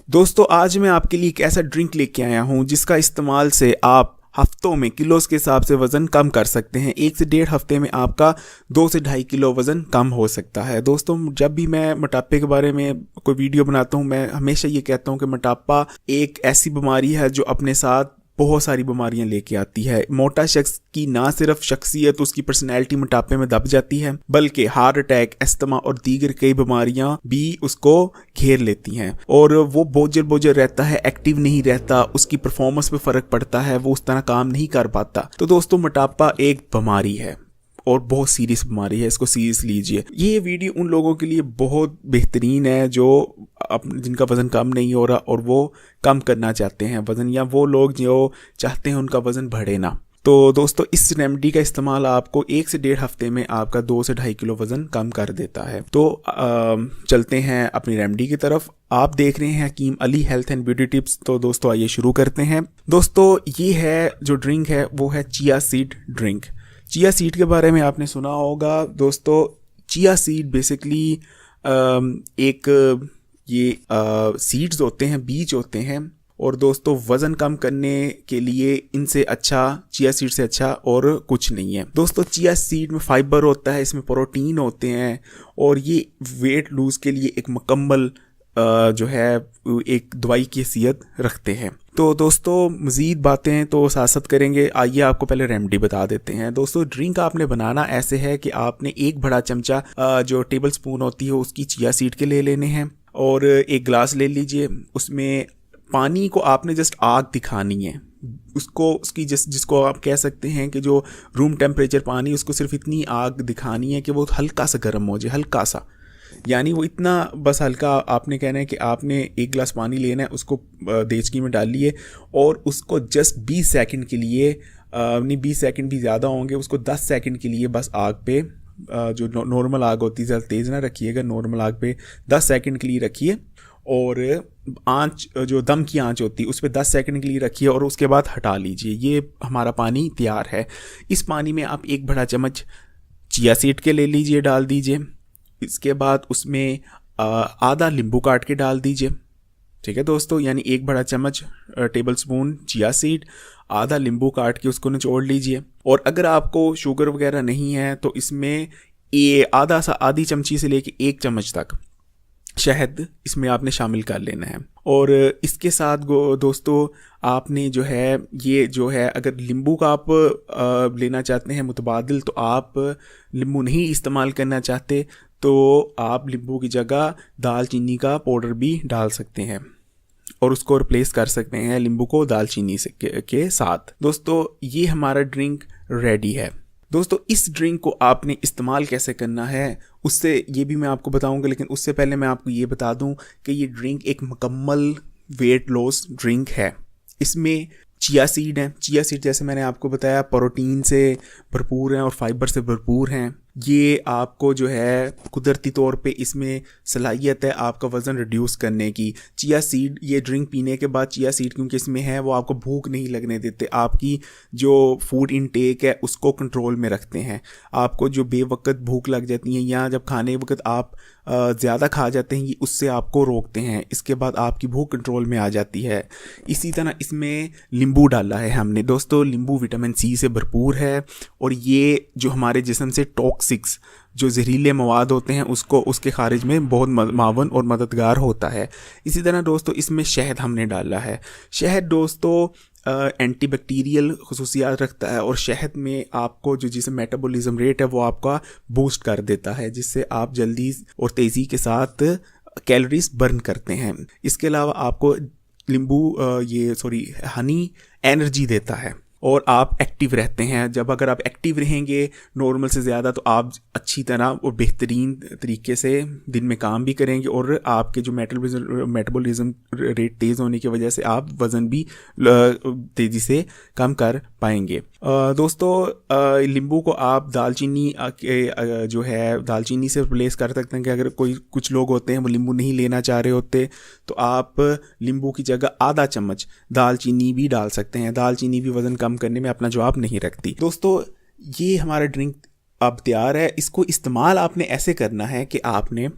दोस्तों आज मैं आपके लिए एक ऐसा ड्रिंक लेके आया हूँ जिसका इस्तेमाल से आप हफ्तों में किलोस के हिसाब से वज़न कम कर सकते हैं। 1 से 1.5 हफ्ते में आपका 2 से 2.5 किलो वज़न कम हो सकता है। दोस्तों जब भी मैं मोटापे के बारे में कोई वीडियो बनाता हूँ मैं हमेशा ये कहता हूँ कि मोटापा एक ऐसी बीमारी है जो अपने साथ बहुत सारी बीमारियां लेके आती है। मोटा शख्स की ना सिर्फ शख्सियत उसकी पर्सनैलिटी मोटापे में दब जाती है बल्कि हार्ट अटैक, अस्थमा और दीगर कई बीमारियां भी उसको घेर लेती हैं और वो बोझल रहता है, एक्टिव नहीं रहता, उसकी परफॉर्मेंस पे फर्क पड़ता है, वो उस तरह काम नहीं कर पाता। तो दोस्तों मोटापा एक बीमारी है और बहुत सीरियस बीमारी है, इसको सीरियस लीजिए। ये वीडियो उन लोगों के लिए बहुत बेहतरीन है जो जिनका वज़न कम नहीं हो रहा और वो कम करना चाहते हैं वज़न, या वो लोग जो चाहते हैं उनका वज़न बढ़े ना। तो दोस्तों इस रेमेडी का इस्तेमाल आपको 1 से 1.5 हफ्ते में आपका 2 से 2.5 किलो वज़न कम कर देता है। तो चलते हैं अपनी रेमेडी की तरफ। आप देख रहे हैं Hakim Ali health and beauty tips. तो दोस्तों आइए शुरू करते हैं। दोस्तों ये है जो ड्रिंक है वो है chia seed drink. Chia seed के बारे में आपने सुना होगा। दोस्तों चिया सीड बेसिकली एक ये सीड्स होते हैं, बीज होते हैं, और दोस्तों वज़न कम करने के लिए इनसे अच्छा, चिया सीड से अच्छा और कुछ नहीं है। दोस्तों चिया सीड में फाइबर होता है, इसमें प्रोटीन होते हैं और ये वेट लूज़ के लिए एक मुकम्मल जो है एक दवाई की हैसियत रखते हैं। तो दोस्तों मज़ीद बातें तो साथ करेंगे, आइए आपको पहले रेमेडी बता देते हैं। दोस्तों ड्रिंक आपने बनाना ऐसे है कि आपने एक बड़ा चमचा जो टेबल स्पून होती है उसकी चिया सीड के ले लेने हैं और एक गिलास ले लीजिए। उसमें पानी को आपने जस्ट आग दिखानी है, उसको उसकी जिसको आप कह सकते हैं कि जो रूम टेम्परेचर पानी, उसको सिर्फ इतनी आग दिखानी है कि वो हल्का सा गर्म हो जाए, हल्का सा, यानी वो इतना बस हल्का। आपने कहना है कि आपने एक गिलास पानी लेना है, उसको देचकी में डालिए और उसको जस्ट 20 सेकंड के लिए, नहीं 20 सेकंड भी ज़्यादा होंगे, उसको 10 सेकंड के लिए बस आग पे, जो नॉर्मल आग होती है, ज़्यादा तेज़ ना रखिएगा, नॉर्मल आग पे 10 सेकंड के लिए रखिए और आंच जो दम की आंच होती है उस पर 10 सेकंड के लिए रखिए और उसके बाद हटा लीजिए। ये हमारा पानी तैयार है। इस पानी में आप एक बड़ा चम्मच चिया सीड के ले लीजिए, डाल दीजिए। इसके बाद उसमें आधा नींबू काट के डाल दीजिए। ठीक है दोस्तों, यानी एक बड़ा चम्मच टेबल स्पून चिया सीड, आधा नींबू काट के उसको निचोड़ लीजिए। और अगर आपको शुगर वगैरह नहीं है तो इसमें आधी चमची से लेके 1 चम्मच तक शहद इसमें आपने शामिल कर लेना है। और इसके साथ दोस्तों आपने जो है ये जो है, अगर नींबू का आप लेना चाहते हैं मुतबादिल, तो आप नींबू नहीं इस्तेमाल करना चाहते तो आप नींबू की जगह दालचीनी का पाउडर भी डाल सकते हैं और उसको रिप्लेस कर सकते हैं नींबू को दालचीनी से के साथ। दोस्तों ये हमारा ड्रिंक रेडी है। दोस्तों इस ड्रिंक को आपने इस्तेमाल कैसे करना है उससे ये भी मैं आपको बताऊंगा, लेकिन उससे पहले मैं आपको ये बता दूं कि ये ड्रिंक एक मुकम्मल वेट लॉस ड्रिंक है। इसमें चिया सीड है। चिया सीड जैसे मैंने आपको बताया प्रोटीन से भरपूर हैं और फाइबर से भरपूर हैं। ये आपको जो है कुदरती तौर पे इसमें सलाहियत है आपका वज़न रिड्यूस करने की। चिया सीड, ये ड्रिंक पीने के बाद चिया सीड क्योंकि इसमें है वो आपको भूख नहीं लगने देते, आपकी जो फूड इनटेक है उसको कंट्रोल में रखते हैं। आपको जो बेवक्त भूख लग जाती है या जब खाने वक्त आप ज़्यादा खा जाते हैं, ये उससे आपको रोकते हैं। इसके बाद आपकी भूख कंट्रोल में आ जाती है। इसी तरह इसमें नींबू डाला है हमने। दोस्तों नींबू विटामिन सी से भरपूर है और ये जो हमारे जिस्म से टॉक्सिक्स, जो जहरीले मवाद होते हैं, उसको उसके खारिज में बहुत मावन और मददगार होता है। इसी तरह दोस्तों इसमें शहद हमने डाला है। शहद दोस्तों एंटीबैक्टीरियल खसूसियात रखता है और शहद में आपको जो जिसे मेटाबॉलिज्म रेट है वो आपका बूस्ट कर देता है, जिससे आप जल्दी और तेज़ी के साथ कैलोरीज बर्न करते हैं। इसके अलावा आपको हनी एनर्जी देता है और आप एक्टिव रहते हैं। जब अगर आप एक्टिव रहेंगे नॉर्मल से ज़्यादा तो आप अच्छी तरह और बेहतरीन तरीके से दिन में काम भी करेंगे और आपके जो मेटाबॉलिज्म रेट तेज़ होने की वजह से आप वज़न भी तेज़ी से कम कर पाएंगे। दोस्तों नींबू को आप दालचीनी जो है दालचीनी से रिप्लेस कर सकते हैं कि अगर कुछ लोग होते हैं वो नींबू नहीं लेना चाह रहे होते तो आप नींबू की जगह आधा चम्मच दालचीनी भी डाल सकते हैं। दालचीनी भी वज़न कम करने में अपना जवाब नहीं रखती। दोस्तों ये हमारा ड्रिंक अब तैयार है। इसको इस्तेमाल आपने ऐसे करना है कि आपने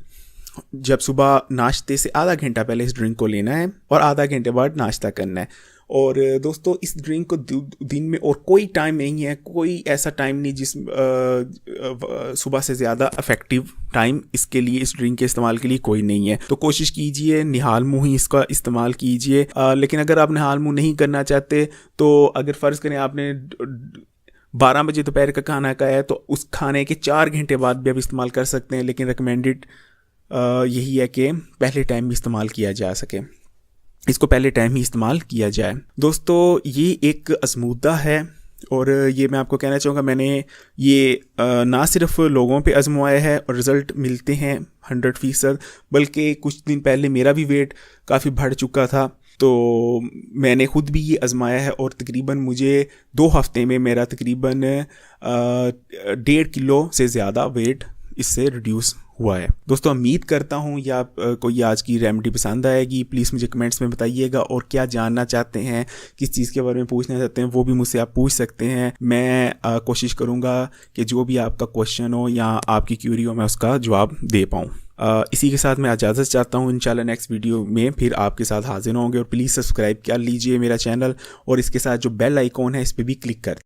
जब सुबह नाश्ते से आधा घंटा पहले इस ड्रिंक को लेना है और आधा घंटे बाद नाश्ता करना है। और दोस्तों इस ड्रिंक को दिन में और कोई टाइम नहीं है, कोई ऐसा टाइम नहीं जिस सुबह से ज़्यादा इफ़ेक्टिव टाइम इसके लिए, इस ड्रिंक के इस्तेमाल के लिए कोई नहीं है। तो कोशिश कीजिए निहाल मुँह ही इसका इस्तेमाल कीजिए। लेकिन अगर आप निहाल मुँह नहीं करना चाहते तो अगर फ़र्ज़ करें आपने 12 बजे दोपहर का खाना खाया है तो उस खाने के 4 घंटे बाद भी आप इस्तेमाल कर सकते हैं, लेकिन रिकमेंडेड यही है कि पहले टाइम भी इस्तेमाल किया जा सके, इसको पहले टाइम ही इस्तेमाल किया जाए। दोस्तों ये एक आज़मूदा है और ये मैं आपको कहना चाहूँगा, मैंने ये ना सिर्फ लोगों पे आजमाया है और रिज़ल्ट मिलते हैं 100%, बल्कि कुछ दिन पहले मेरा भी वेट काफ़ी बढ़ चुका था तो मैंने ख़ुद भी ये आजमाया है और तकरीबन मुझे 2 हफ्ते में मेरा तकरीबन 1.5 किलो से ज़्यादा वेट इससे रिड्यूस हुआ है। दोस्तों उम्मीद करता हूँ या आपको ये आज की रेमेडी पसंद आएगी। प्लीज़ मुझे कमेंट्स में बताइएगा और क्या जानना चाहते हैं, किस चीज़ के बारे में पूछना चाहते हैं वो भी मुझसे आप पूछ सकते हैं। मैं कोशिश करूँगा कि जो भी आपका क्वेश्चन हो या आपकी क्यूरी हो मैं उसका जवाब दे पाऊँ। इसी के साथ मैं इजाज़त चाहता हूँ। इंशाल्लाह नेक्स्ट वीडियो में फिर आपके साथ हाजिर होंगे और प्लीज़ सब्सक्राइब कर लीजिए मेरा चैनल और इसके साथ जो बेल आइकॉन है इस पर भी क्लिक कर